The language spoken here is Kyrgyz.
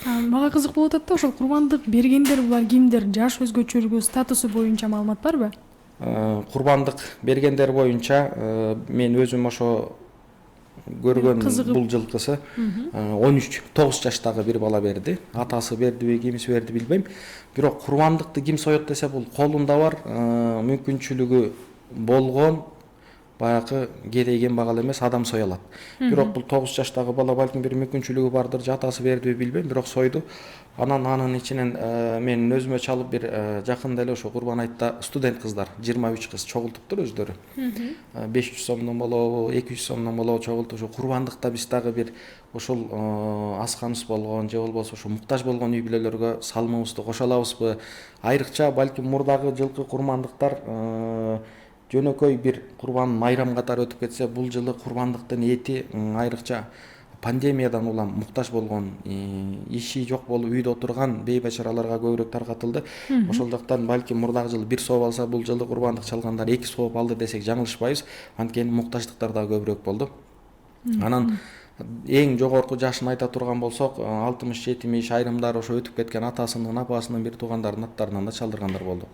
Мага кызык болуп атат да, ошол курмандык бергендер булар кимдер? Жаш өзгөчөлүгү, статусу боюнча маалымат барбы? Курбандык бергендер боюнча мен өзүм ошо көргөн Кызыгып. бул жылкысы 9 жаштагы бир бала берди. Атасы бердиби, кимиси берди билбейм. Бирок курбандыкты ким соет десе, бул колунда бар, мүмкүнчүлүгү болгон баягы кедей кембагал эмес адам сое алат. Бирок бул 9 жаштагы бала балким бир мүмкүнчүлүгү бардыр, же атасы бердиби билбейм, бирок сойду. Анын ичинен мен өзүмө чалып бир жакында эле ошо Курбан айтта студент кыздар 23 кыз чогултуптур өздөрү. 500 сомдон болобу, 200 сомдон болобу чогултуп, ошо курбандыкта биз дагы бир ушул асканыбыз болгон же болбосо ошо муктаж болгон үй бүлөлөргө салымыбызды кошо алабызбы? Айрыкча балким мурдагы жылкы курмандыктар жөнөкөй бир курбан майрам катары өтүп кетсе, бул жылы курбандыктын эти айрыкча пандемиядан улам муктаж болгон, иши жок болуп үйдө отурган бейбачараларга көбүрөөк таркатылды. Ошол жактан балким мурдагы жылы бир сооп алса, бул жылы курбандык чалгандар 2 сооп алды десек жаңылышпайбыз. Анткени муктаждыктар да көбүрөөк болду. Анан эң жогорку жашын айта турган болсок, 60-70 айрымдары ошо өтүп кеткен атасынын, апасынын, бир туугандардын аттарынан да чалдыргандар болду.